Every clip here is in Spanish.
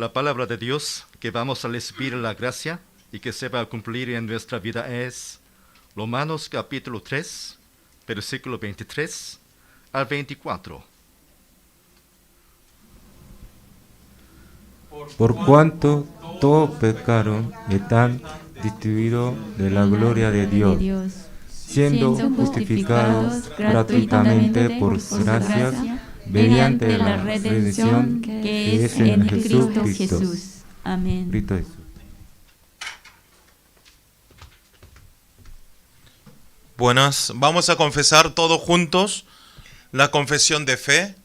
La palabra de Dios que vamos a recibir la gracia y que se va a cumplir en nuestra vida es Romanos capítulo 3, versículo 23 al 24. Por cuanto todos pecaron y están destituidos de la gloria de Dios, siendo justificados gratuitamente por gracia, mediante la redención que es en Jesucristo. Amén. Cristo Jesús. Buenas, vamos a confesar todos juntos la confesión de fe.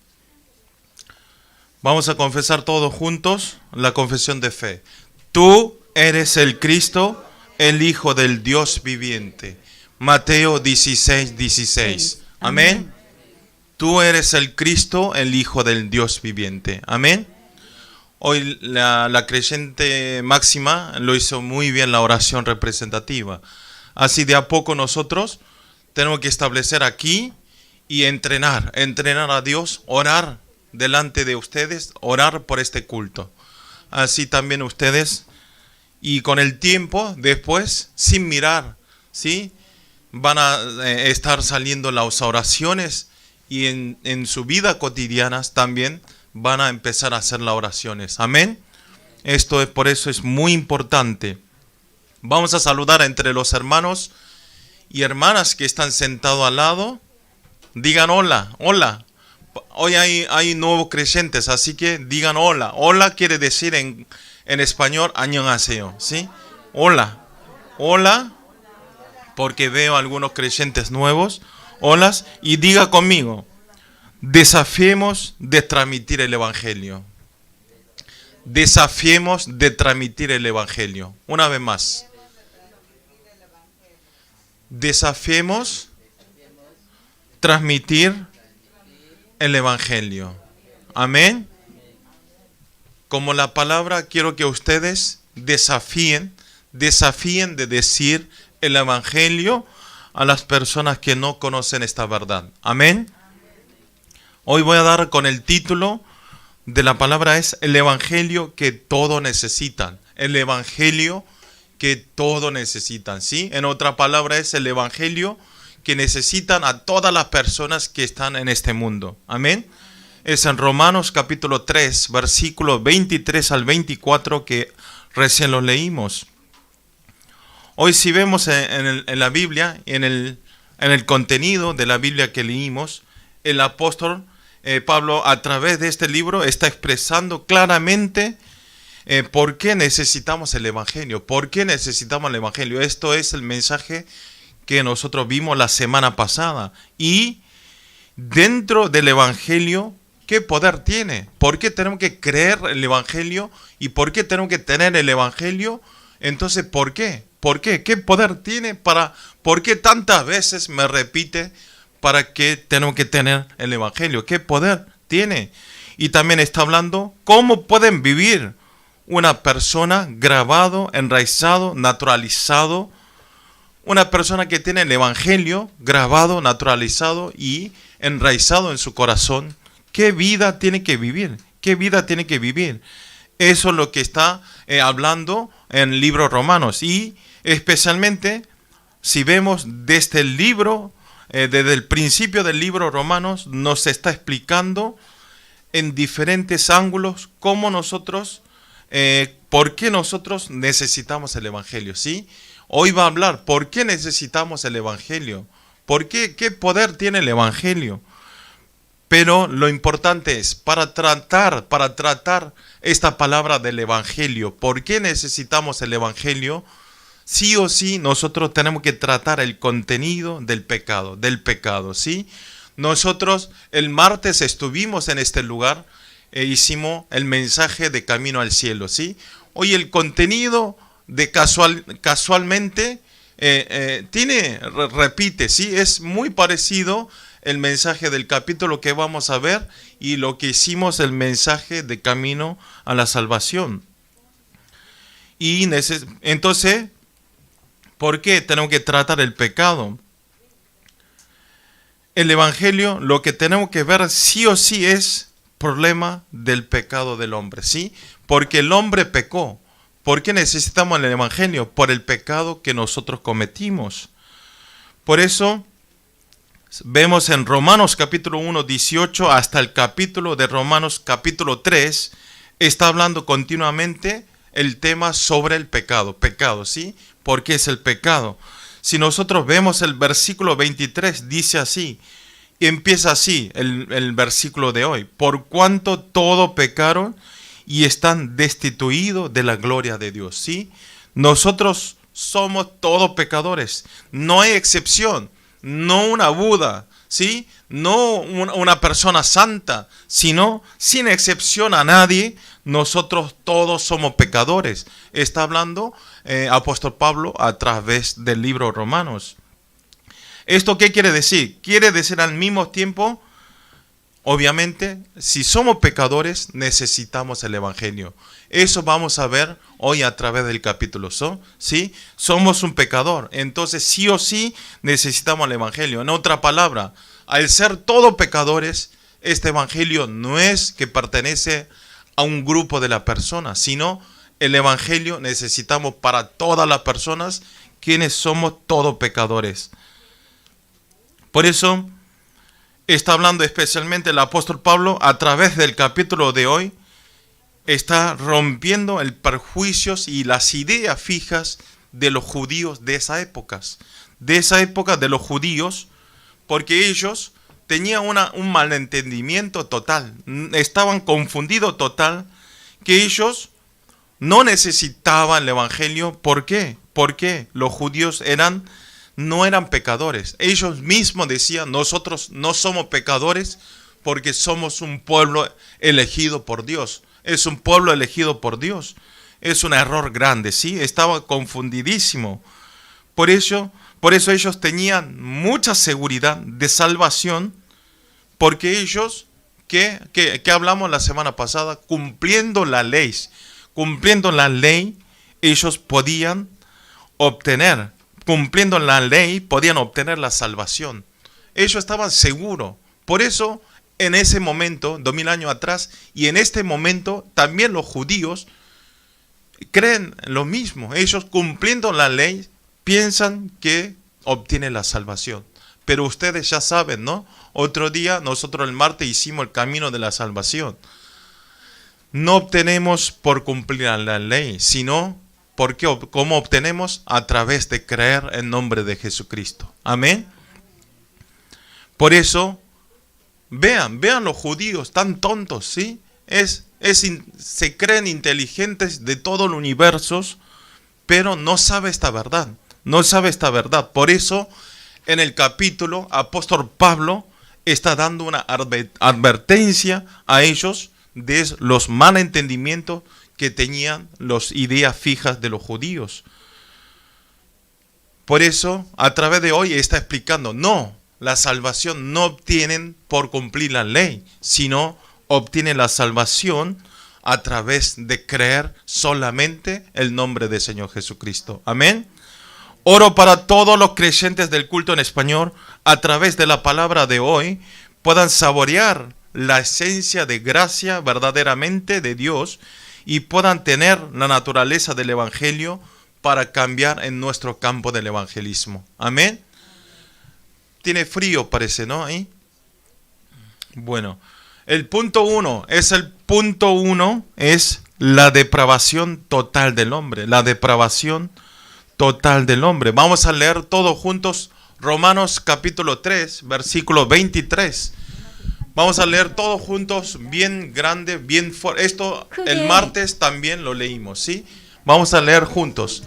Vamos a confesar todos juntos la confesión de fe. Tú eres el Cristo, el Hijo del Dios viviente. Mateo 16, 16. Amén. Tú eres el Cristo, el Hijo del Dios viviente. Amén. Hoy la creyente Máxima lo hizo muy bien la oración representativa. Así de a poco nosotros tenemos que establecer aquí y entrenar a Dios, orar delante de ustedes, orar por este culto. Así también ustedes, y con el tiempo, después, sin mirar, ¿sí? Van a estar saliendo las oraciones y en su vida cotidiana también van a empezar a hacer las oraciones. Amén. Esto es, por eso es muy importante. Vamos a saludar entre los hermanos y hermanas que están sentados al lado. Digan hola, hola. Hoy hay nuevos creyentes, así que digan hola. Hola quiere decir en español annyeonghaseyo, ¿sí? Hola, hola, porque veo algunos creyentes nuevos. Hola, y diga conmigo, desafiemos de transmitir el Evangelio. Desafiemos de transmitir el Evangelio. Una vez más. Desafiemos transmitir el Evangelio. Amén. Como la palabra, quiero que ustedes desafíen de decir el Evangelio a las personas que no conocen esta verdad. Amén. Hoy voy a dar con el título de la palabra es el Evangelio que todos necesitan. El Evangelio que todos necesitan, ¿sí? En otra palabra es el Evangelio que necesitan a todas las personas que están en este mundo. Amén. Es en Romanos capítulo 3, versículos 23 al 24 que recién lo leímos. Hoy si vemos en la Biblia, en el contenido de la Biblia que leímos, el apóstol Pablo a través de este libro está expresando claramente por qué necesitamos el Evangelio. ¿Por qué necesitamos el Evangelio? Esto es el mensaje que nosotros vimos la semana pasada. Y dentro del Evangelio, ¿qué poder tiene? ¿Por qué tenemos que creer el Evangelio? ¿Y por qué tenemos que tener el Evangelio? Entonces, ¿por qué? ¿Por qué? ¿Qué poder tiene por qué tantas veces me repite para qué tenemos que tener el Evangelio? ¿Qué poder tiene? Y también está hablando cómo pueden vivir una persona grabado, enraizado, naturalizado. Una persona que tiene el Evangelio grabado, naturalizado y enraizado en su corazón. ¿Qué vida tiene que vivir? ¿Qué vida tiene que vivir? Eso es lo que está hablando en el libro Romanos. Y especialmente, si vemos desde el libro, desde el principio del libro Romanos, nos está explicando en diferentes ángulos cómo nosotros, por qué nosotros necesitamos el Evangelio, ¿sí? Hoy va a hablar por qué necesitamos el Evangelio, por qué poder tiene el Evangelio. Pero lo importante es, para tratar esta palabra del Evangelio, ¿por qué necesitamos el Evangelio? Sí o sí, nosotros tenemos que tratar el contenido del pecado, ¿sí? Nosotros el martes estuvimos en este lugar e hicimos el mensaje de Camino al Cielo, ¿sí? Hoy el contenido de casualmente repite, ¿sí? Es muy parecido el mensaje del capítulo que vamos a ver y lo que hicimos el mensaje de Camino a la Salvación. Y entonces, ¿por qué tenemos que tratar el pecado? El Evangelio, lo que tenemos que ver sí o sí es problema del pecado del hombre, ¿sí? Porque el hombre pecó. ¿Por qué necesitamos el Evangelio? Por el pecado que nosotros cometimos. Por eso vemos en Romanos capítulo 1, 18 hasta el capítulo de Romanos capítulo 3, está hablando continuamente el tema sobre el pecado. Pecado, ¿sí? ¿Por qué es el pecado? Si nosotros vemos el versículo 23, dice así, y empieza así el versículo de hoy. Por cuanto todo pecaron y están destituidos de la gloria de Dios, ¿sí? Nosotros somos todos pecadores, no hay excepción, no una Buda, ¿sí? No una persona santa, sino sin excepción a nadie, nosotros todos somos pecadores. Está hablando apóstol Pablo a través del libro Romanos. ¿Esto qué quiere decir? Quiere decir al mismo tiempo, obviamente, si somos pecadores, necesitamos el Evangelio. Eso vamos a ver hoy a través del capítulo, ¿sí? Somos un pecador, entonces sí o sí necesitamos el Evangelio. En otra palabra, al ser todos pecadores, este Evangelio no es que pertenece a un grupo de las personas, sino el Evangelio necesitamos para todas las personas, quienes somos todos pecadores. Por eso está hablando especialmente el apóstol Pablo a través del capítulo de hoy, está rompiendo el prejuicios y las ideas fijas de los judíos de esa época de los judíos, porque ellos tenían un malentendimiento total, estaban confundidos total, que ellos no necesitaban el Evangelio. ¿Por qué? Porque los judíos no eran pecadores. Ellos mismos decían, nosotros no somos pecadores porque somos un pueblo elegido por Dios. Es un pueblo elegido por Dios. Es un error grande, ¿sí? Estaba confundidísimo. Por eso ellos tenían mucha seguridad de salvación, porque ellos, que hablamos la semana pasada, cumpliendo la ley, ellos podían obtener la salvación. Ellos estaban seguros. Por eso, en ese momento, 2000 años atrás, y en este momento, también los judíos creen lo mismo. Ellos, cumpliendo la ley, piensan que obtienen la salvación. Pero ustedes ya saben, ¿no? Otro día, nosotros el martes hicimos el camino de la salvación. No obtenemos por cumplir la ley, sino ¿cómo obtenemos? A través de creer en nombre de Jesucristo. Amén. Por eso, vean los judíos tan tontos, ¿sí? Se creen inteligentes de todo el universo, pero no sabe esta verdad. Por eso, en el capítulo, apóstol Pablo está dando una advertencia a ellos de los malentendimientos que tenían las ideas fijas de los judíos. Por eso, a través de hoy está explicando, la salvación no obtienen por cumplir la ley, sino obtienen la salvación a través de creer solamente el nombre del Señor Jesucristo. Amén. Oro para todos los creyentes del culto en español, a través de la palabra de hoy, puedan saborear la esencia de gracia verdaderamente de Dios y puedan tener la naturaleza del Evangelio para cambiar en nuestro campo del evangelismo. Amén. Tiene frío, parece, ¿no? ¿Ahí? Bueno, el punto 1 es la depravación total del hombre. La depravación total del hombre. Vamos a leer todos juntos Romanos capítulo 3, versículo 23. Vamos a leer todos juntos, bien grande, bien fuerte. Esto el martes también lo leímos, ¿sí? Vamos a leer juntos.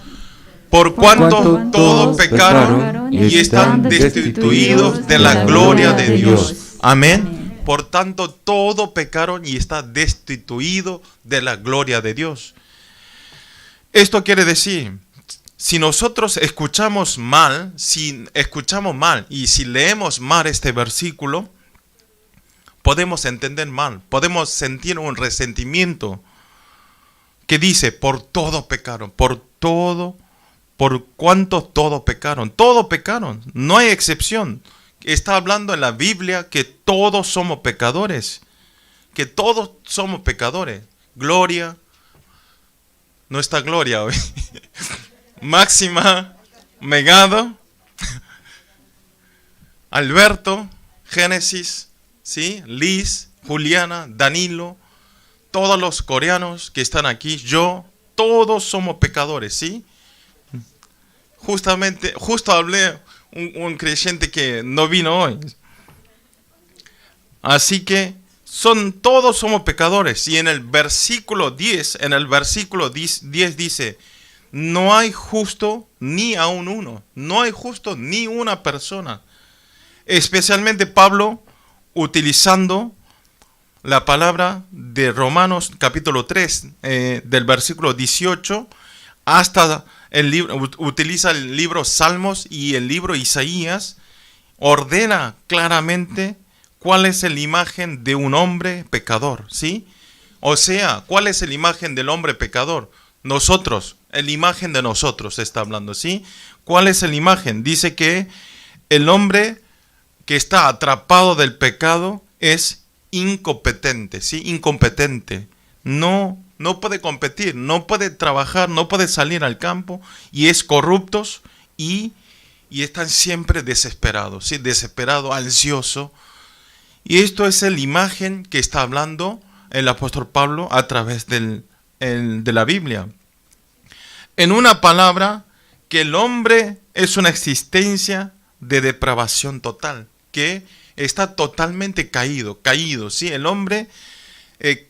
Por cuanto todos pecaron y están destituidos de la gloria de Dios. Amén. Por tanto, todos pecaron y están destituidos de la gloria de Dios. Esto quiere decir, si nosotros escuchamos mal y si leemos mal este versículo, podemos entender mal, podemos sentir un resentimiento que dice, por todo pecaron, por cuanto todos pecaron, no hay excepción. Está hablando en la Biblia que todos somos pecadores. que todos somos pecadores. Gloria, no está Gloria hoy. Máxima, Megado, Alberto, Génesis, ¿sí? Liz, Juliana, Danilo, todos los coreanos que están aquí, yo, todos somos pecadores, ¿sí? Justo hablé un creyente que no vino hoy. Así que todos somos pecadores. Y en el versículo 10 dice, no hay justo ni aun uno, no hay justo ni una persona. Especialmente Pablo utilizando la palabra de Romanos capítulo 3, del versículo 18 hasta el libro, utiliza el libro Salmos y el libro Isaías, ordena claramente cuál es la imagen de un hombre pecador, ¿sí? O sea, ¿cuál es la imagen del hombre pecador? Nosotros, la imagen de nosotros está hablando, ¿sí? ¿Cuál es la imagen? Dice que el hombre que está atrapado del pecado es incompetente, ¿sí? Incompetente. No puede competir, no puede trabajar, no puede salir al campo y es corruptos y están siempre desesperados, ¿sí? Desesperado, ansioso. Y esto es la imagen que está hablando el apóstol Pablo a través de la Biblia. En una palabra, que el hombre es una existencia de depravación total, que está totalmente caído, ¿sí? El hombre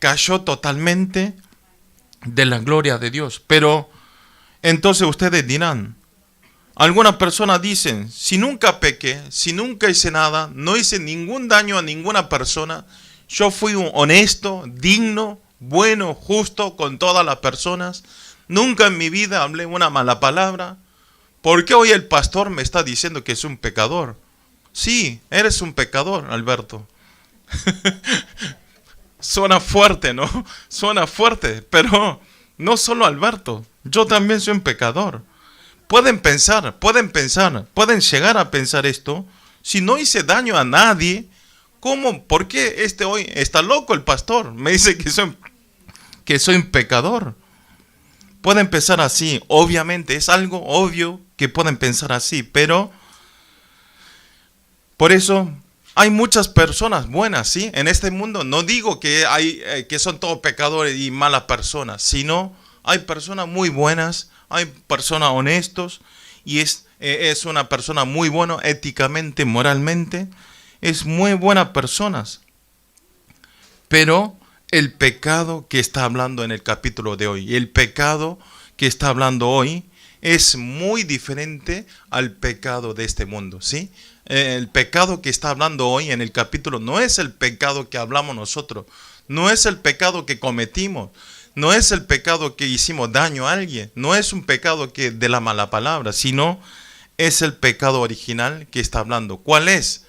cayó totalmente de la gloria de Dios. Pero entonces ustedes dirán, algunas personas dicen, si nunca pequé, si nunca hice nada, no hice ningún daño a ninguna persona, yo fui un honesto, digno, bueno, justo con todas las personas, nunca en mi vida hablé una mala palabra, ¿por qué hoy el pastor me está diciendo que es un pecador? Sí, eres un pecador, Alberto. Suena fuerte, ¿no? Suena fuerte, pero no solo Alberto, yo también soy un pecador. Pueden pueden llegar a pensar esto. Si no hice daño a nadie, ¿cómo? ¿Por qué hoy está loco el pastor? Me dice que soy un pecador. Pueden pensar así, obviamente, es algo obvio que pueden pensar así, pero por eso hay muchas personas buenas, ¿sí? En este mundo no digo que que son todos pecadores y malas personas, sino hay personas muy buenas, hay personas honestos y es una persona muy buena éticamente, moralmente, es muy buena personas. Pero el pecado que está hablando en el capítulo de hoy, el pecado que está hablando hoy es muy diferente al pecado de este mundo, ¿sí? El pecado que está hablando hoy en el capítulo no es el pecado que hablamos nosotros, no es el pecado que cometimos, no es el pecado que hicimos daño a alguien, no es un pecado que de la mala palabra, sino es el pecado original que está hablando. ¿Cuál es?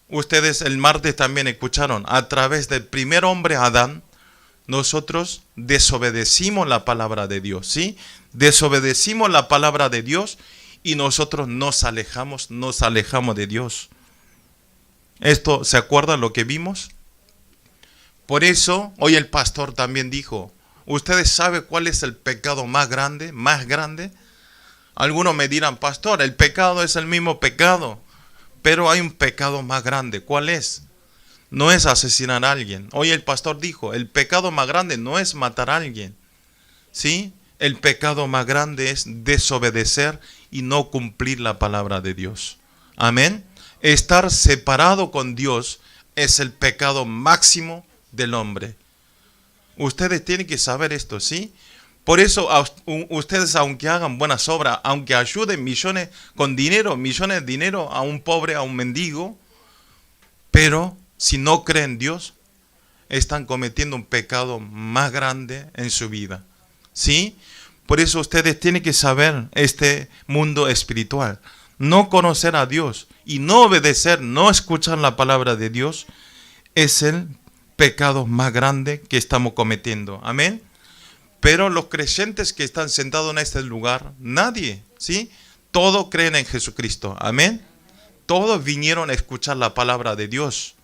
Ustedes el martes también escucharon, a través del primer hombre Adán, nosotros desobedecimos la palabra de Dios, ¿sí? Desobedecimos la palabra de Dios y nosotros nos alejamos de Dios. ¿Esto se acuerdan lo que vimos? Por eso, hoy el pastor también dijo, ¿ustedes saben cuál es el pecado más grande? Algunos me dirán, pastor, el pecado es el mismo pecado, pero hay un pecado más grande. ¿Cuál es? No es asesinar a alguien. Hoy el pastor dijo, el pecado más grande no es matar a alguien, ¿sí? El pecado más grande es desobedecer y no cumplir la palabra de Dios. Amén. Estar separado con Dios es el pecado máximo del hombre. Ustedes tienen que saber esto, ¿sí? Por eso ustedes, aunque hagan buenas obras, aunque ayuden millones de dinero a un pobre, a un mendigo, pero si no creen en Dios, están cometiendo un pecado más grande en su vida, ¿sí? Por eso ustedes tienen que saber este mundo espiritual. No conocer a Dios y no obedecer, no escuchar la palabra de Dios, es el pecado más grande que estamos cometiendo. Amén. Pero los creyentes que están sentados en este lugar, nadie, ¿sí? Todos creen en Jesucristo. Amén. Todos vinieron a escuchar la palabra de Dios.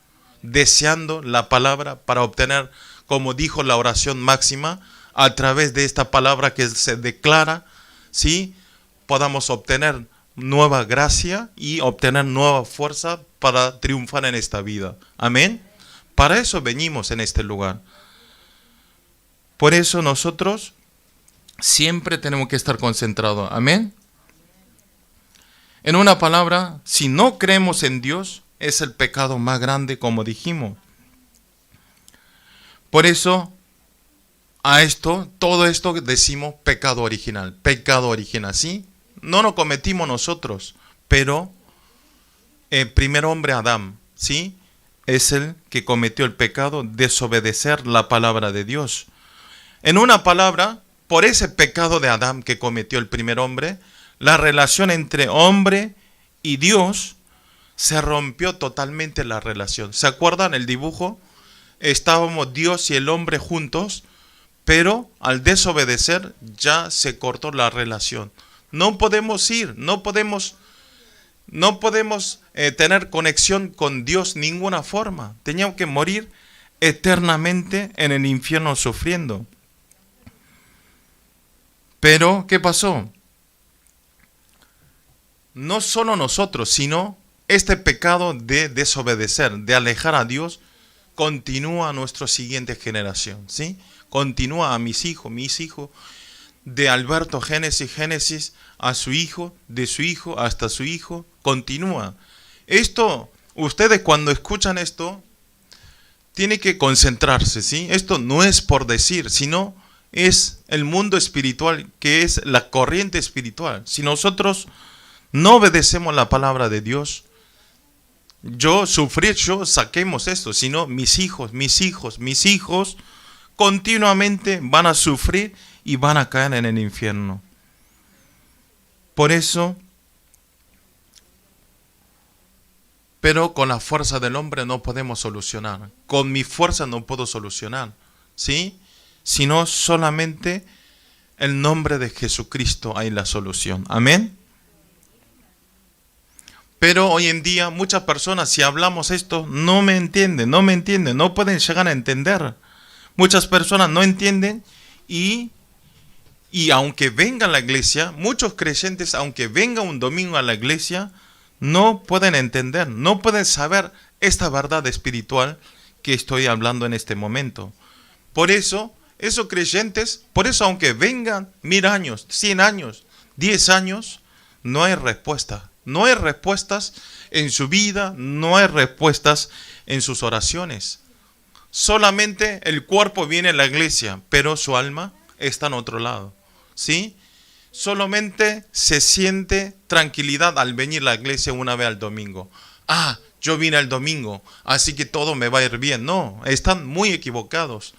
deseando la palabra para obtener, como dijo la oración máxima, a través de esta palabra que se declara, ¿sí? Podamos obtener nueva gracia y obtener nueva fuerza para triunfar en esta vida. Amén. Para eso venimos en este lugar. Por eso nosotros siempre tenemos que estar concentrados. Amén. En una palabra, si no creemos en Dios, es el pecado más grande, como dijimos. Por eso, todo esto decimos pecado original, ¿sí? No lo cometimos nosotros, pero el primer hombre, Adán, ¿sí? Es el que cometió el pecado de desobedecer la palabra de Dios. En una palabra, por ese pecado de Adán que cometió el primer hombre, la relación entre hombre y Dios se rompió totalmente la relación. ¿Se acuerdan el dibujo? Estábamos Dios y el hombre juntos, pero al desobedecer ya se cortó la relación. No podemos no podemos tener conexión con Dios de ninguna forma. Teníamos que morir eternamente en el infierno sufriendo. Pero, ¿qué pasó? No solo nosotros, sino este pecado de desobedecer, de alejar a Dios, continúa a nuestra siguiente generación, ¿sí? Continúa a mis hijos, de Alberto Génesis, a su hijo, de su hijo hasta su hijo, continúa. Esto, ustedes cuando escuchan esto, tienen que concentrarse, ¿sí? Esto no es por decir, sino es el mundo espiritual, que es la corriente espiritual. Si nosotros no obedecemos la palabra de Dios, yo saquemos esto, sino mis hijos, continuamente van a sufrir y van a caer en el infierno. Por eso, pero con la fuerza del hombre no podemos solucionar. Con mi fuerza no puedo solucionar, ¿sí? Sino solamente el nombre de Jesucristo hay la solución. Amén. Pero hoy en día muchas personas, si hablamos esto, no me entienden, no pueden llegar a entender. Muchas personas no entienden y aunque vengan a la iglesia, muchos creyentes, aunque vengan un domingo a la iglesia, no pueden entender, no pueden saber esta verdad espiritual que estoy hablando en este momento. Por eso, esos creyentes, aunque vengan 1000 años, 100 años, 10 años, no hay respuesta. No hay respuestas en su vida, no hay respuestas en sus oraciones. Solamente el cuerpo viene a la iglesia, pero su alma está en otro lado, ¿sí? Solamente se siente tranquilidad al venir a la iglesia una vez al domingo. Yo vine el domingo, así que todo me va a ir bien. No, están muy equivocados.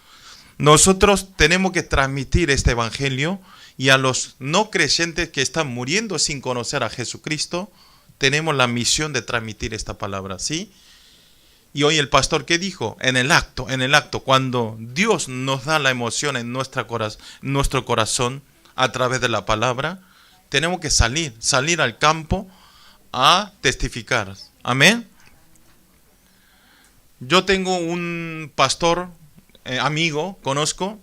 Nosotros tenemos que transmitir este evangelio y a los no creyentes que están muriendo sin conocer a Jesucristo, tenemos la misión de transmitir esta palabra, ¿sí? Y hoy el pastor, ¿qué dijo? En el acto, cuando Dios nos da la emoción en nuestro corazón a través de la palabra, tenemos que salir al campo a testificar. Amén. Yo tengo un pastor, amigo, conozco,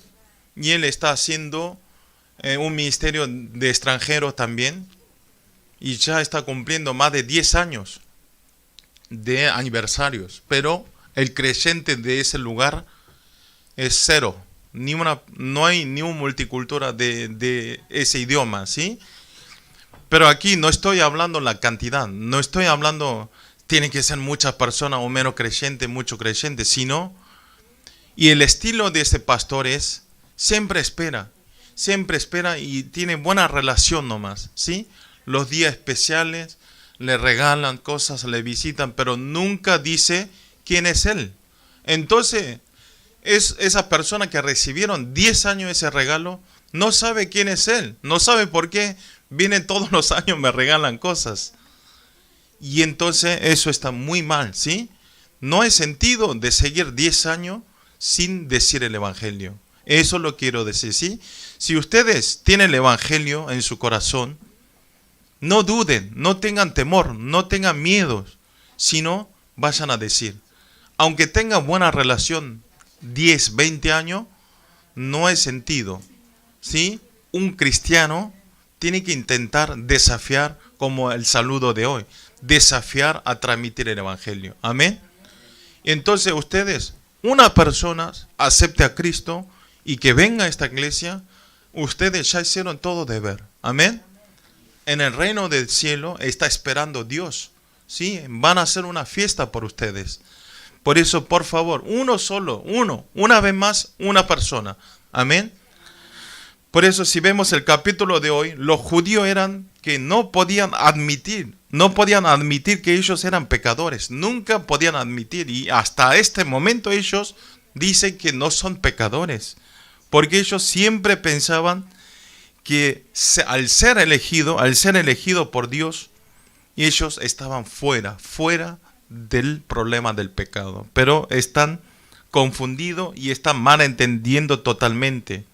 y él está haciendo un ministerio de extranjeros también, y ya está cumpliendo más de 10 años de aniversarios, pero el creyente de ese lugar es cero, no hay ni una multicultura de ese idioma, ¿sí? Pero aquí no estoy hablando la cantidad, no estoy hablando tienen que ser muchas personas o menos creyentes, mucho creyentes, sino, y el estilo de ese pastor es, siempre espera y tiene buena relación nomás, ¿sí? Los días especiales, le regalan cosas, le visitan, pero nunca dice quién es él. Entonces, es esa persona que recibieron 10 años ese regalo, no sabe quién es él, no sabe por qué vienen todos los años, me regalan cosas. Y entonces eso está muy mal, ¿sí? No hay sentido de seguir 10 años sin decir el evangelio. Eso lo quiero decir, ¿sí? Si ustedes tienen el evangelio en su corazón, no duden, no tengan temor, no tengan miedo, sino vayan a decir. aunque tenga buena relación 10, 20 años, no hay sentido. ¿Sí? Un cristiano tiene que intentar desafiar, como el saludo de hoy, desafiar a transmitir el evangelio. Amén. Entonces ustedes, una persona acepte a Cristo y que venga a esta iglesia, ustedes ya hicieron todo deber. Amén. En el reino del cielo está esperando Dios. ¿Sí? Van a hacer una fiesta por ustedes. Por eso, por favor, una vez más, una persona. Amén. Por eso, si vemos el capítulo de hoy, los judíos eran que no podían admitir que ellos eran pecadores. Nunca podían admitir, y hasta este momento ellos dicen que no son pecadores. Porque ellos siempre pensaban que al ser elegido por Dios, ellos estaban fuera del problema del pecado. Pero están confundidos y están malentendiendo totalmente.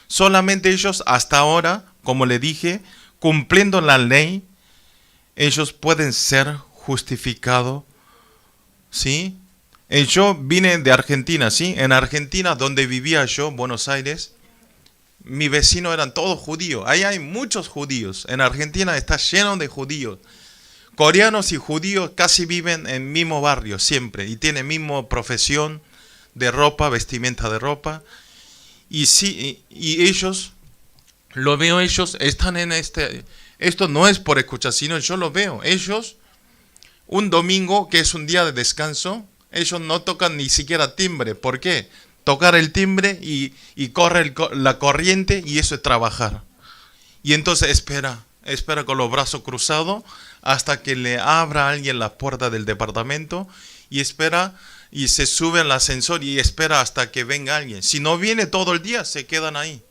Solamente ellos hasta ahora, como le dije, cumpliendo la ley, ellos pueden ser justificados. ¿Sí? Yo vine de Argentina, ¿sí? En Argentina, donde vivía yo, Buenos Aires, mi vecino eran todos judíos. Ahí hay muchos judíos. En Argentina está lleno de judíos. Coreanos y judíos casi viven en el mismo barrio siempre y tienen misma profesión de ropa, vestimenta de ropa. Y sí, y ellos, lo veo, ellos están en esto no es por escuchar, sino yo lo veo. Ellos, un domingo, que es un día de descanso, ellos no tocan ni siquiera timbre. ¿Por qué? Tocar el timbre y corre la corriente, y eso es trabajar. Y entonces espera con los brazos cruzados hasta que le abra a alguien la puerta del departamento, y espera y se sube al ascensor y espera hasta que venga alguien. Si no viene todo el día, se quedan ahí.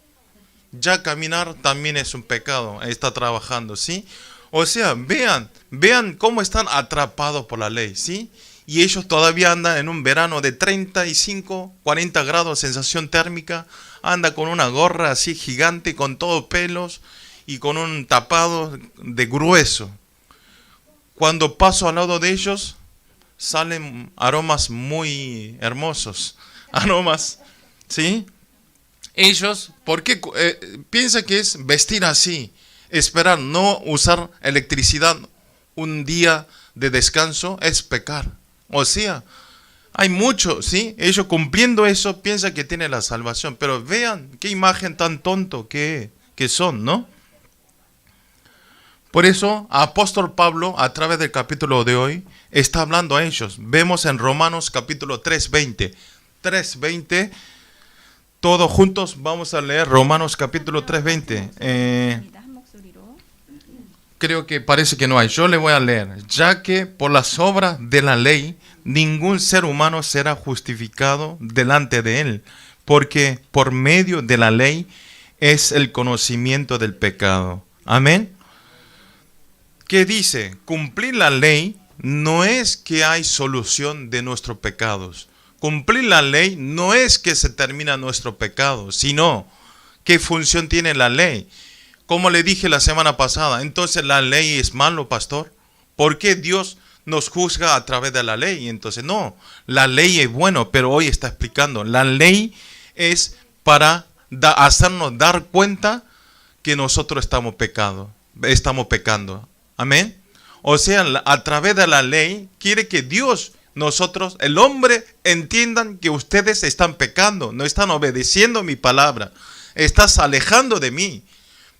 Ya caminar también es un pecado, está trabajando, ¿sí? O sea, vean cómo están atrapados por la ley, ¿sí? Y ellos todavía andan en un verano de 35, 40 grados, sensación térmica, anda con una gorra así gigante, con todos pelos y con un tapado de grueso. Cuando paso al lado de ellos, salen aromas muy hermosos, aromas, ¿sí? Ellos, ¿por qué piensan que es vestir así? Esperar, no usar electricidad un día de descanso es pecar. O sea, hay muchos, ¿sí? Ellos cumpliendo eso piensan que tienen la salvación, pero vean qué imagen tan tonto que son, ¿no? Por eso, apóstol Pablo, a través del capítulo de hoy, está hablando a ellos. Vemos en Romanos capítulo 3:20. 3:20, todos juntos vamos a leer Romanos capítulo 3:20. Creo que parece que no hay. Yo le voy a leer. Ya que por las obras de la ley, ningún ser humano será justificado delante de él, porque por medio de la ley es el conocimiento del pecado. Amén. ¿Qué dice? Cumplir la ley no es que hay solución de nuestros pecados. Cumplir la ley no es que se termina nuestro pecado, sino qué función tiene la ley. Como le dije la semana pasada, entonces la ley es malo, pastor. ¿Por qué Dios nos juzga a través de la ley? Entonces no, la ley es bueno, pero hoy está explicando. La ley es para hacernos dar cuenta que nosotros estamos pecando. Amén. O sea, a través de la ley quiere que Dios, nosotros, el hombre, entiendan que ustedes están pecando, no están obedeciendo mi palabra, estás alejando de mí.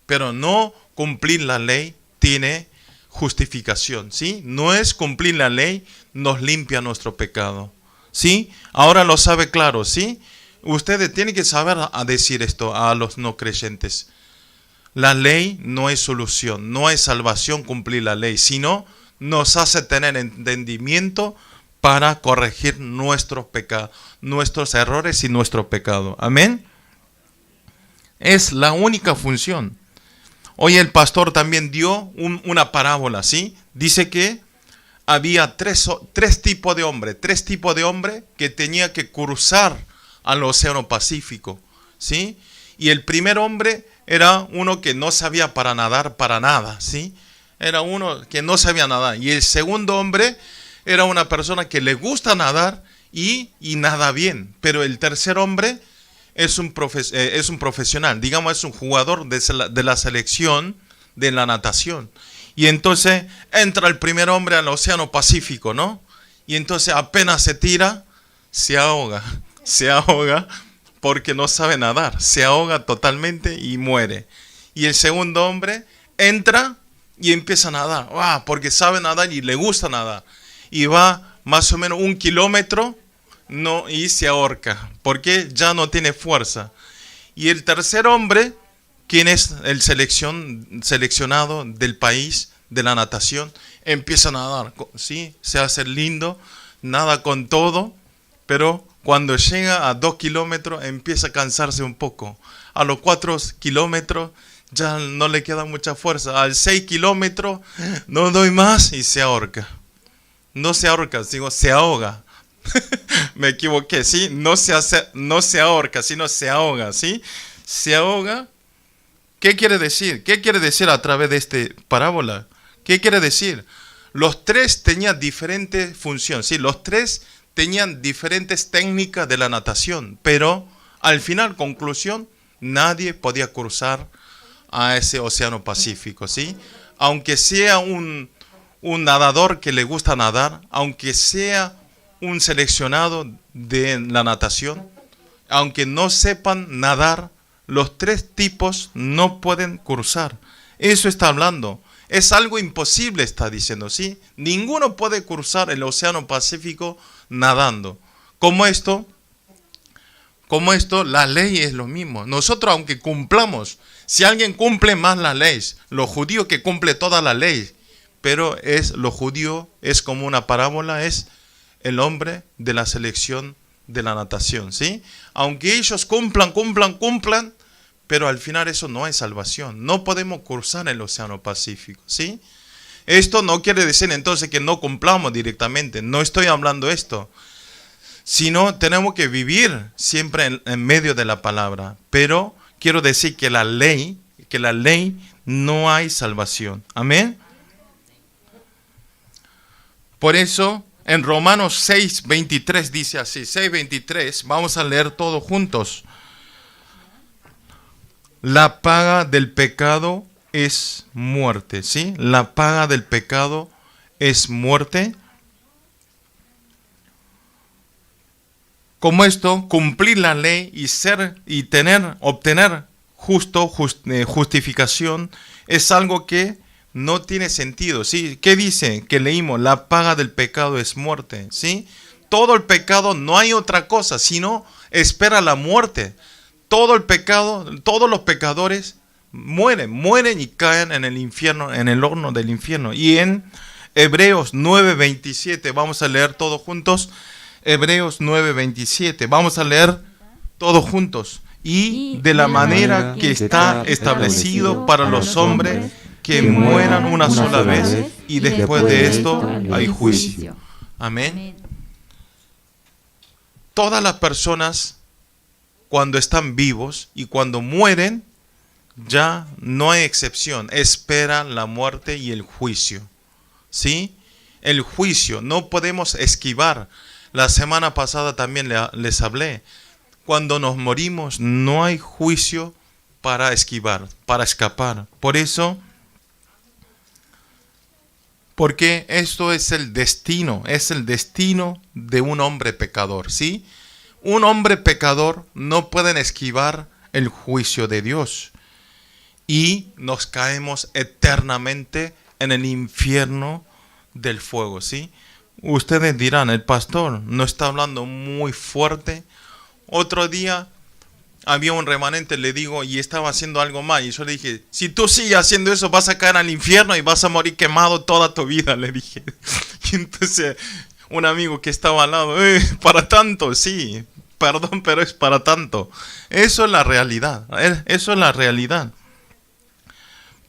Pero no cumplir la ley tiene justificación, ¿sí? No es cumplir la ley nos limpia nuestro pecado, ¿sí? Ahora lo sabe claro, ¿sí? Ustedes tienen que saber a decir esto a los no creyentes. La ley no es solución, no es salvación cumplir la ley, sino nos hace tener entendimiento para corregir nuestros pecados, nuestros errores y nuestro pecado. Amén. Es la única función. Hoy el pastor también dio una parábola, ¿sí? Dice que había tres tipos de hombres que tenían que cruzar al Océano Pacífico, ¿sí? Y el primer hombre era uno que no sabía nadar para nada, ¿sí? Era uno que no sabía nadar. Y el segundo hombre era una persona que le gusta nadar y nada bien. Pero el tercer hombre es un profesional, digamos, es un jugador de la selección de la natación. Y entonces entra el primer hombre al Océano Pacífico, ¿no? Y entonces apenas se tira, se ahoga porque no sabe nadar, se ahoga totalmente y muere. Y el segundo hombre entra y empieza a nadar, porque sabe nadar y le gusta nadar. Y va más o menos 1 kilómetro, no, y se ahorca, porque ya no tiene fuerza. Y el tercer hombre, quien es el seleccionado del país de la natación, empieza a nadar, ¿sí? Se hace lindo, nada con todo, pero cuando llega a 2 kilómetros empieza a cansarse un poco. A los 4 kilómetros ya no le queda mucha fuerza. Al 6 kilómetros no doy más y se ahorca. No se ahorca, digo, se ahoga. Me equivoqué, ¿sí? No se ahorca, sino se ahoga, ¿sí? Se ahoga. ¿Qué quiere decir? ¿Qué quiere decir a través de esta parábola? ¿Qué quiere decir? Los tres tenían diferentes funciones, ¿sí? Los tres tenían diferentes técnicas de la natación, pero al final, conclusión, nadie podía cruzar a ese Océano Pacífico, ¿sí? Aunque sea un nadador que le gusta nadar, aunque sea un seleccionado de la natación, aunque no sepan nadar, los tres tipos no pueden cruzar. Eso está hablando. Es algo imposible, está diciendo, ¿sí? Ninguno puede cruzar el Océano Pacífico nadando. Como esto, la ley es lo mismo. Nosotros, aunque cumplamos, si alguien cumple más la ley, los judíos que cumple toda la ley, pero los judíos es como una parábola, es el hombre de la selección de la natación, ¿sí? Aunque ellos cumplan, pero al final eso no es salvación. No podemos cruzar el Océano Pacífico, ¿sí? Esto no quiere decir entonces que no cumplamos directamente. No estoy hablando esto. Sino tenemos que vivir siempre en medio de la palabra. Pero quiero decir que la ley no hay salvación. Amén. Por eso en Romanos 6:23 dice así, 6:23, vamos a leer todos juntos. La paga del pecado es muerte, ¿sí? La paga del pecado es muerte. Como esto, cumplir la ley y obtener justificación es algo que no tiene sentido, ¿sí? ¿Qué dice? Que leímos, la paga del pecado es muerte, ¿sí? Todo el pecado, no hay otra cosa, sino espera la muerte. Todo el pecado, todos los pecadores mueren y caen en el infierno, en el horno del infierno. Y en Hebreos 9:27, vamos a leer todos juntos, Hebreos 9:27, vamos a leer todos juntos. Y de la manera que está establecido para los hombres que mueran una sola vez y después de esto hay juicio. Amén. Todas las personas cuando están vivos y cuando mueren, ya no hay excepción, esperan la muerte y el juicio, ¿sí? El juicio, no podemos esquivar. La semana pasada también les hablé, cuando nos morimos no hay juicio para esquivar, para escapar. Por eso, porque esto es el destino de un hombre pecador, ¿sí? Un hombre pecador no puede esquivar el juicio de Dios y nos caemos eternamente en el infierno del fuego, ¿sí? Ustedes dirán, el pastor no está hablando muy fuerte. Otro día había un remanente, le digo, y estaba haciendo algo mal, y yo le dije, si tú sigues haciendo eso vas a caer al infierno y vas a morir quemado toda tu vida, le dije. Y entonces un amigo que estaba al lado, para tanto, sí, perdón, pero es para tanto. Eso es la realidad, eso es la realidad.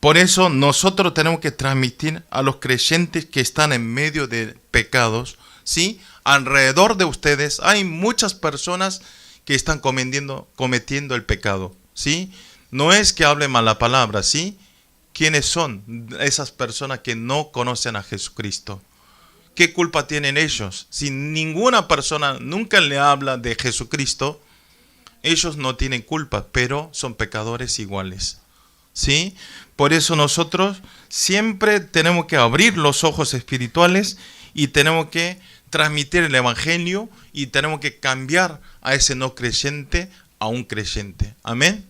Por eso nosotros tenemos que transmitir a los creyentes que están en medio de pecados, ¿sí? Alrededor de ustedes hay muchas personas que están cometiendo el pecado, ¿sí? No es que hable mala palabra, ¿sí? ¿Quiénes son esas personas que no conocen a Jesucristo? ¿qué culpa tienen ellos? Si ninguna persona nunca le habla de Jesucristo, ellos no tienen culpa, pero son pecadores iguales. ¿Sí? Por eso nosotros siempre tenemos que abrir los ojos espirituales y tenemos que transmitir el evangelio y tenemos que cambiar a ese no creyente a un creyente. Amén.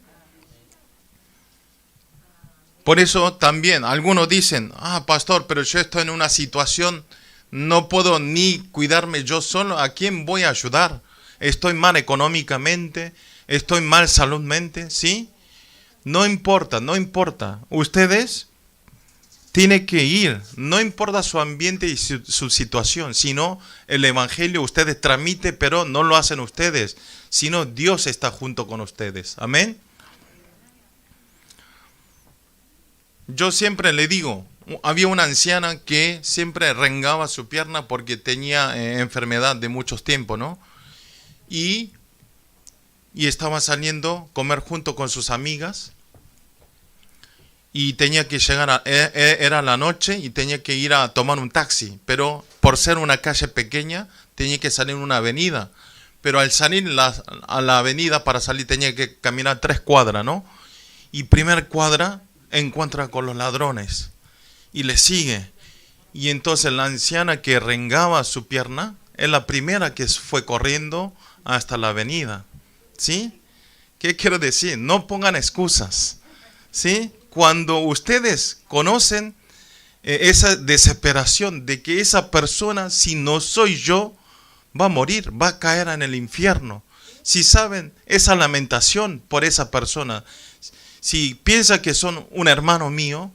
Por eso también algunos dicen, pastor, pero yo estoy en una situación, no puedo ni cuidarme yo solo, ¿a quién voy a ayudar? Estoy mal económicamente, estoy mal saludmente, ¿sí? No importa, no importa. Ustedes tienen que ir, no importa su ambiente y su situación, sino el evangelio ustedes transmiten, pero no lo hacen ustedes, sino Dios está junto con ustedes. Amén. Yo siempre le digo, había una anciana que siempre rengaba su pierna porque tenía enfermedad de muchos tiempos, ¿no? Y estaba saliendo a comer junto con sus amigas y tenía que llegar, era la noche y tenía que ir a tomar un taxi, pero por ser una calle pequeña tenía que salir en una avenida, pero al salir a la avenida para salir tenía que caminar 3 cuadras, ¿no? Y primer cuadra encuentra con los ladrones y le sigue, y entonces la anciana que rengaba su pierna es la primera que fue corriendo hasta la avenida. ¿Sí? ¿Qué quiero decir? No pongan excusas. ¿Sí? Cuando ustedes conocen esa desesperación de que esa persona, si no soy yo, va a morir, va a caer en el infierno. Si saben esa lamentación por esa persona, si piensan que son un hermano mío,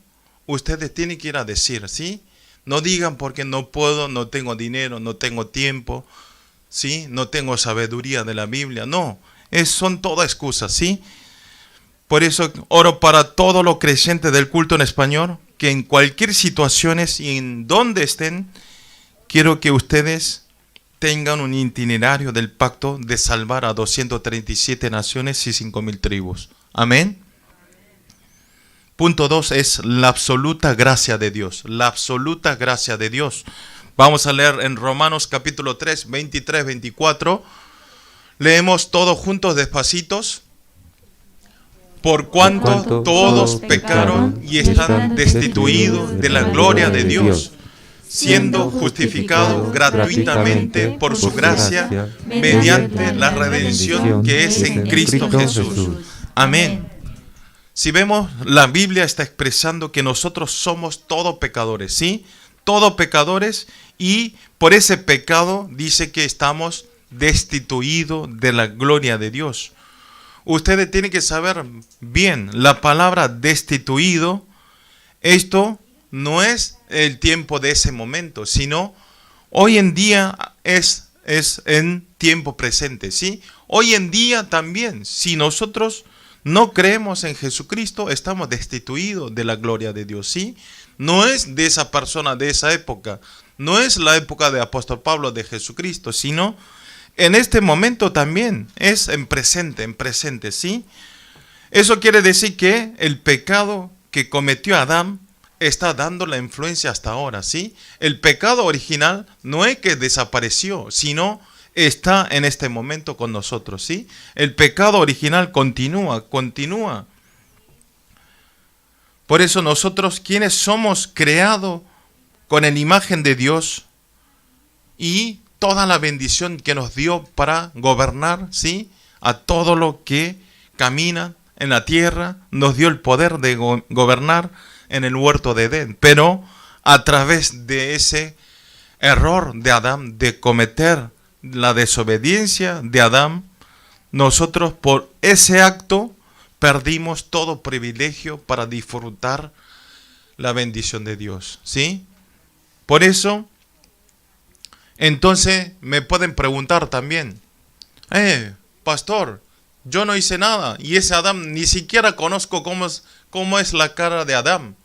ustedes tienen que ir a decir, ¿sí? No digan porque no puedo, no tengo dinero, no tengo tiempo, ¿sí? No tengo sabiduría de la Biblia. No, son todas excusas, ¿sí? Por eso oro para todos los creyentes del culto en español, que en cualquier situación y en donde estén, quiero que ustedes tengan un itinerario del pacto de salvar a 237 naciones y 5,000 tribus. Amén. Punto 2 es la absoluta gracia de Dios. La absoluta gracia de Dios. Vamos a leer en Romanos capítulo 3, 23, 24. Leemos todos juntos despacitos. Por cuanto todos pecaron y están destituidos de la gloria de Dios, siendo justificados gratuitamente por su gracia, mediante la redención que es en Cristo Jesús. Amén. Si vemos, la Biblia está expresando que nosotros somos todos pecadores, ¿sí? Todos pecadores, y por ese pecado dice que estamos destituidos de la gloria de Dios. Ustedes tienen que saber bien, la palabra destituido, esto no es el tiempo de ese momento, sino hoy en día es en tiempo presente, ¿sí? Hoy en día también, si nosotros no creemos en Jesucristo, estamos destituidos de la gloria de Dios, ¿sí? No es de esa persona de esa época, no es la época de apóstol Pablo de Jesucristo, sino en este momento también es en presente, ¿sí? Eso quiere decir que el pecado que cometió Adán está dando la influencia hasta ahora, ¿sí? El pecado original no es que desapareció, sino está en este momento con nosotros, ¿sí? El pecado original continúa. Por eso nosotros, quienes somos creados con la imagen de Dios y toda la bendición que nos dio para gobernar, ¿sí? A todo lo que camina en la tierra, nos dio el poder de gobernar en el huerto de Edén, pero a través de ese error de Adán, de cometer la desobediencia de Adán, nosotros por ese acto perdimos todo privilegio para disfrutar la bendición de Dios, ¿sí? Por eso, entonces me pueden preguntar también, pastor, yo no hice nada y ese Adán ni siquiera conozco cómo es la cara de Adán.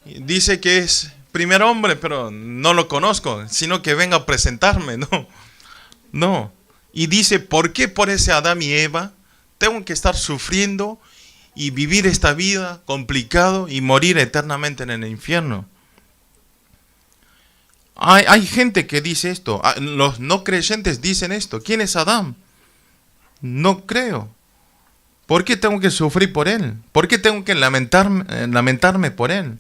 Dice que es primer hombre, pero no lo conozco, sino que venga a presentarme, no. Y dice, ¿por qué por ese Adán y Eva tengo que estar sufriendo y vivir esta vida complicado y morir eternamente en el infierno? Hay gente que dice esto. Los no creyentes dicen esto. ¿Quién es Adán? No creo. ¿Por qué tengo que sufrir por él? ¿Por qué tengo que lamentarme por él?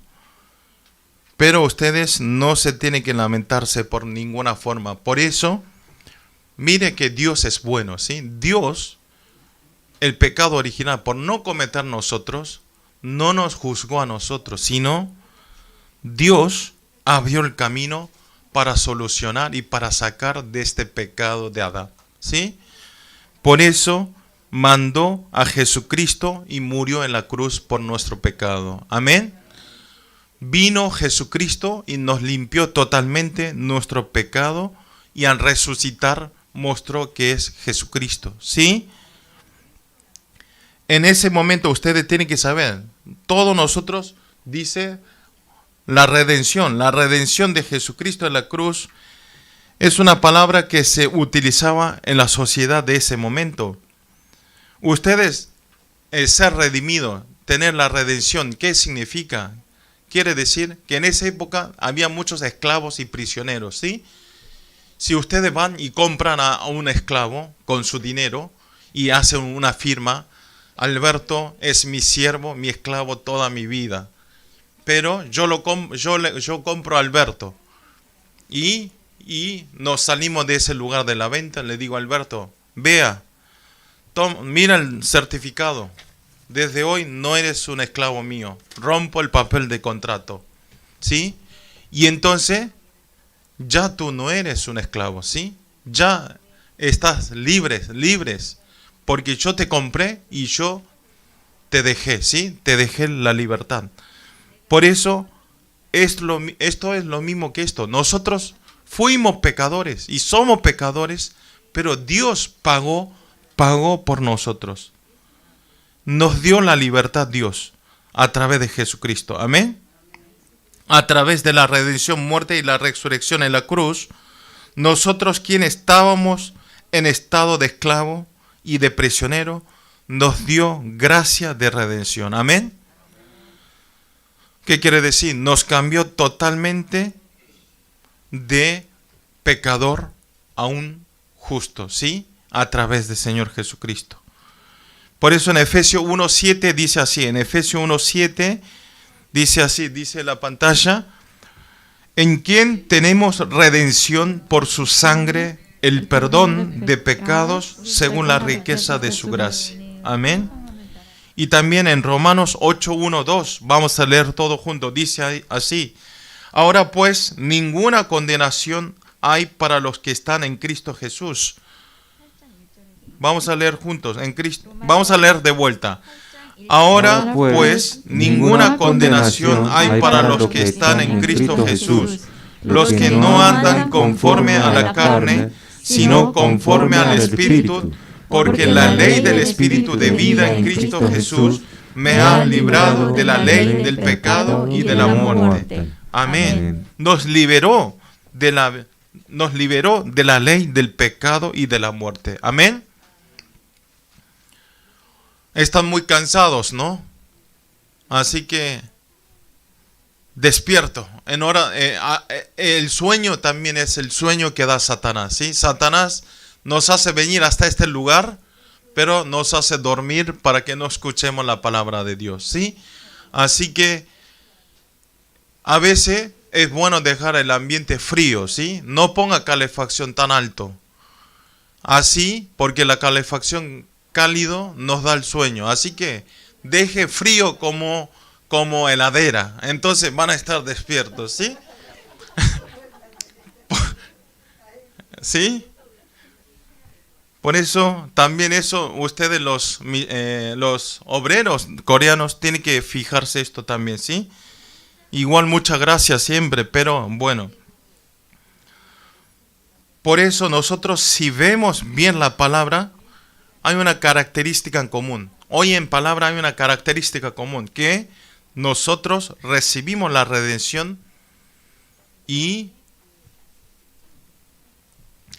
Pero ustedes no se tienen que lamentarse por ninguna forma. Por eso, mire que Dios es bueno, ¿sí? Dios, el pecado original, por no cometer nosotros, no nos juzgó a nosotros, sino Dios abrió el camino para solucionar y para sacar de este pecado de Adán, ¿sí? Por eso mandó a Jesucristo y murió en la cruz por nuestro pecado. Amén. Vino Jesucristo y nos limpió totalmente nuestro pecado y al resucitar mostró que es Jesucristo, ¿sí? En ese momento ustedes tienen que saber, todos nosotros, dice, la redención de Jesucristo en la cruz es una palabra que se utilizaba en la sociedad de ese momento. Ustedes, el ser redimido, tener la redención, ¿qué significa? Quiere decir que en esa época había muchos esclavos y prisioneros, ¿sí? Si ustedes van y compran a un esclavo con su dinero y hacen una firma, Alberto es mi siervo, mi esclavo toda mi vida, pero yo compro a Alberto y nos salimos de ese lugar de la venta. Le digo a Alberto, vea, mira el certificado. Desde hoy no eres un esclavo mío. Rompo el papel de contrato, ¿sí? Y entonces ya tú no eres un esclavo, ¿sí? Ya estás libres, porque yo te compré y yo te dejé, ¿sí? Te dejé la libertad. Por eso esto es lo mismo que esto. Nosotros fuimos pecadores y somos pecadores, pero Dios pagó por nosotros. Nos dio la libertad Dios a través de Jesucristo. Amén. A través de la redención, muerte y la resurrección en la cruz, nosotros quienes estábamos en estado de esclavo y de prisionero, nos dio gracia de redención. Amén. ¿Qué quiere decir? Nos cambió totalmente de pecador a un justo, ¿sí? A través del Señor Jesucristo. Por eso en Efesios 1:7 dice así, en Efesios 1:7 dice así, dice la pantalla, en quien tenemos redención por su sangre, el perdón de pecados según la riqueza de su gracia. Amén. Y también en Romanos 8:1-2, vamos a leer todo junto, dice así, ahora pues ninguna condenación hay para los que están en Cristo Jesús. Vamos a leer juntos, en Cristo. Vamos a leer de vuelta. Ahora pues ninguna condenación hay para los que están en Cristo Jesús, los que no andan conforme a la carne, sino conforme al Espíritu, porque la ley del Espíritu de vida en Cristo Jesús me ha librado de la ley del pecado y de la muerte. Amén. Nos liberó de la ley del pecado y de la muerte. Amén. Están muy cansados, ¿no? Así que despierto. El sueño también es el sueño que da Satanás, ¿sí? Satanás nos hace venir hasta este lugar, pero nos hace dormir para que no escuchemos la palabra de Dios, ¿sí? Así que a veces es bueno dejar el ambiente frío, ¿sí? No ponga calefacción tan alto. Así, porque la calefacción cálido nos da el sueño. Así que deje frío como heladera. Entonces van a estar despiertos, ¿sí? ¿Sí? Por eso, también eso, ustedes los obreros coreanos tienen que fijarse esto también, ¿sí? Igual muchas gracias siempre, pero bueno. Por eso nosotros, si vemos bien la palabra, hay una característica en común. Hoy en palabra hay una característica común, que nosotros recibimos la redención y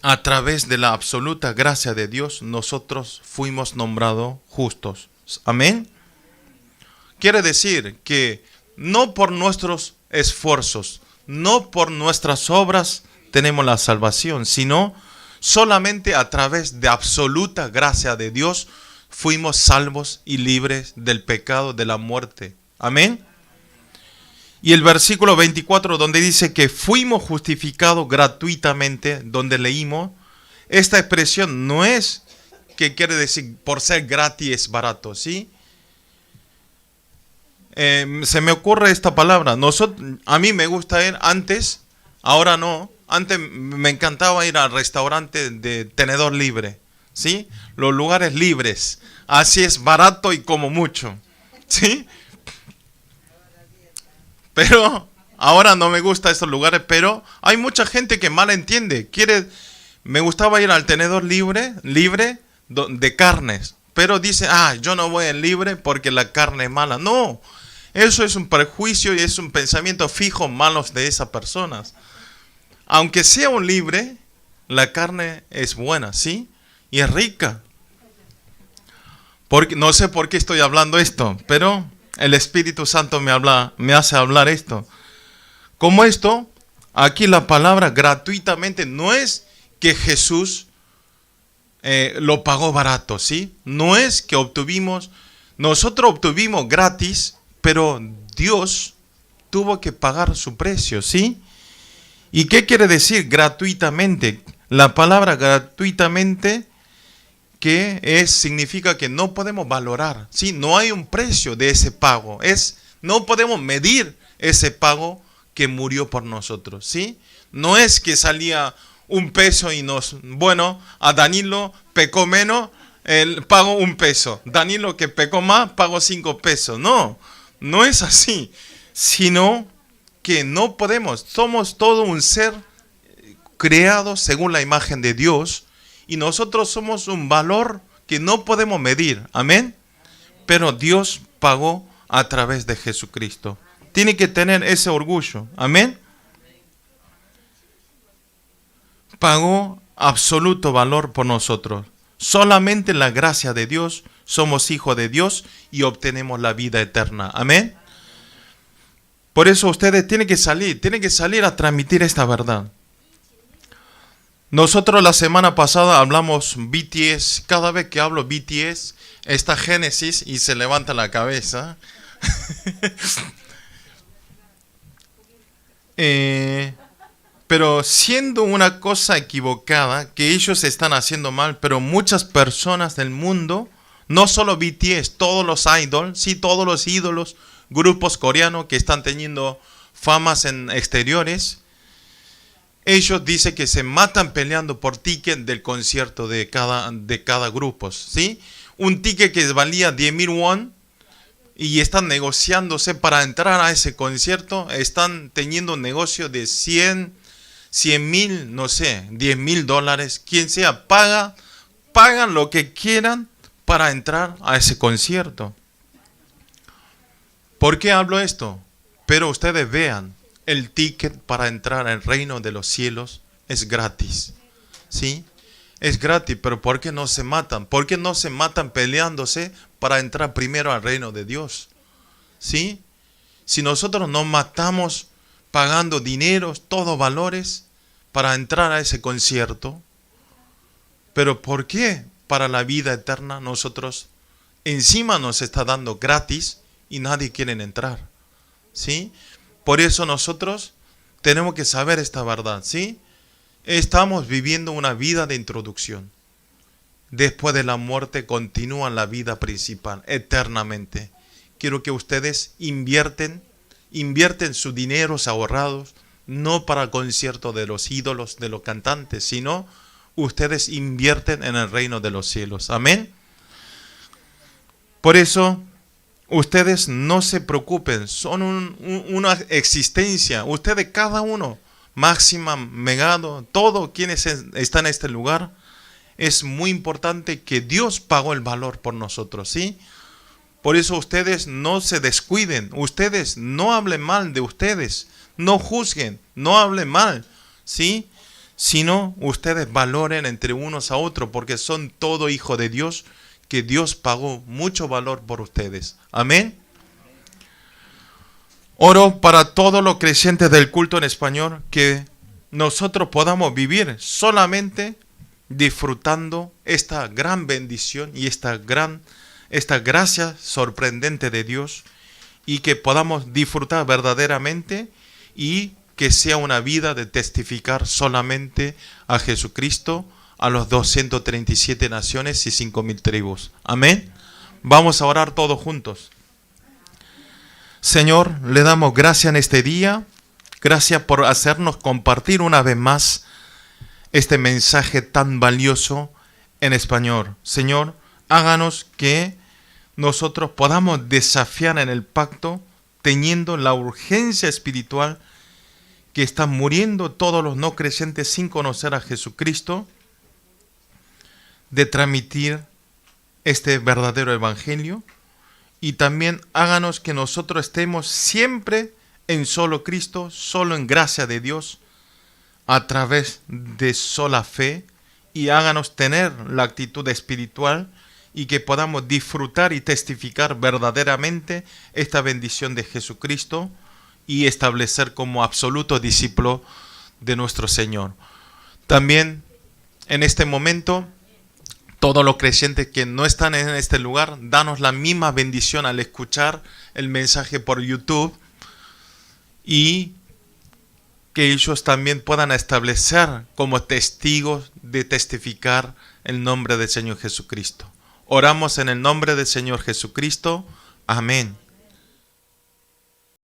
a través de la absoluta gracia de Dios, nosotros fuimos nombrados justos. Amén. Quiere decir que no por nuestros esfuerzos, no por nuestras obras tenemos la salvación, sino solamente a través de absoluta gracia de Dios fuimos salvos y libres del pecado, de la muerte. Amén. Y el versículo 24, donde dice que fuimos justificados gratuitamente, donde leímos, esta expresión no es que quiere decir por ser gratis es barato, ¿sí? Se me ocurre esta palabra. A mí me gusta ir antes, ahora no. Antes me encantaba ir al restaurante de tenedor libre, ¿sí? Los lugares libres. Así es barato y como mucho, ¿sí? Pero ahora no me gustan estos lugares, pero hay mucha gente que mal entiende. Me gustaba ir al tenedor libre de carnes, pero dice, yo no voy al libre porque la carne es mala. No, eso es un prejuicio y es un pensamiento fijo malos de esas personas. Aunque sea un libre, la carne es buena, ¿sí? Y es rica. No sé por qué estoy hablando esto, pero el Espíritu Santo me hace hablar esto. Como esto, aquí la palabra gratuitamente no es que Jesús lo pagó barato, ¿sí? No es que nosotros obtuvimos gratis, pero Dios tuvo que pagar su precio, ¿sí? ¿Y qué quiere decir gratuitamente? La palabra gratuitamente significa que no podemos valorar, ¿sí? No hay un precio de ese pago. No podemos medir ese pago que murió por nosotros, ¿sí? No es que salía un peso y a Danilo pecó menos, pago un peso. Danilo que pecó más, pago 5 pesos. No es así, sino que no podemos. Somos todo un ser creado según la imagen de Dios y nosotros somos un valor que no podemos medir. Amén. Pero Dios pagó a través de Jesucristo. Tiene que tener ese orgullo. Amén. Pagó absoluto valor por nosotros. Solamente la gracia de Dios somos hijos de Dios y obtenemos la vida eterna. Amén. Por eso ustedes tienen que salir a transmitir esta verdad. Nosotros la semana pasada hablamos BTS. Cada vez que hablo BTS está Génesis y se levanta la cabeza. Pero siendo una cosa equivocada, que ellos están haciendo mal, pero muchas personas del mundo, no solo BTS, todos los idols, sí, todos los ídolos, grupos coreanos que están teniendo famas en exteriores, ellos dicen que se matan peleando por ticket del concierto de cada grupo, ¿sí? Un ticket que valía 10,000 won y están negociándose para entrar a ese concierto, están teniendo un negocio de 100,000, no sé, $10,000, quien sea, pagan lo que quieran para entrar a ese concierto. ¿Por qué hablo esto? Pero ustedes vean, el ticket para entrar al reino de los cielos es gratis, ¿sí? Es gratis, pero ¿por qué no se matan? ¿Por qué no se matan peleándose para entrar primero al reino de Dios? ¿Sí? Si nosotros nos matamos pagando dineros, todos valores, para entrar a ese concierto, pero ¿por qué para la vida eterna nosotros encima nos está dando gratis y nadie quiere entrar? ¿Sí? Por eso nosotros tenemos que saber esta verdad, ¿sí? Estamos viviendo una vida de introducción. Después de la muerte continúa la vida principal eternamente. Quiero que ustedes invierten sus dineros ahorrados, no para el concierto de los ídolos, de los cantantes, sino ustedes invierten en el reino de los cielos. Amén. Por eso, ustedes no se preocupen, son una existencia. Ustedes, cada uno, Máxima, Megado, todos quienes están en este lugar, es muy importante que Dios pagó el valor por nosotros, ¿sí? Por eso ustedes no se descuiden, ustedes no hablen mal de ustedes, no juzguen, no hablen mal, ¿sí? Sino ustedes valoren entre unos a otros, porque son todo hijo de Dios, que Dios pagó mucho valor por ustedes. Amén. Oro para todos los creyentes del culto en español que nosotros podamos vivir solamente disfrutando esta gran bendición y esta gracia sorprendente de Dios, y que podamos disfrutar verdaderamente y que sea una vida de testificar solamente a Jesucristo a los 237 naciones y 5.000 tribus. Amén. Vamos a orar todos juntos. Señor, le damos gracias en este día. Gracias por hacernos compartir una vez más este mensaje tan valioso en español. Señor, háganos que nosotros podamos desafiar en el pacto, teniendo la urgencia espiritual que están muriendo todos los no creyentes sin conocer a Jesucristo, de transmitir este verdadero evangelio. Y también háganos que nosotros estemos siempre en solo Cristo, solo en gracia de Dios, a través de sola fe, y háganos tener la actitud espiritual y que podamos disfrutar y testificar verdaderamente esta bendición de Jesucristo y establecer como absoluto discípulo de nuestro Señor. También en este momento, todos los creyentes que no están en este lugar, danos la misma bendición al escuchar el mensaje por YouTube, y que ellos también puedan establecer como testigos de testificar el nombre del Señor Jesucristo. Oramos en el nombre del Señor Jesucristo. Amén.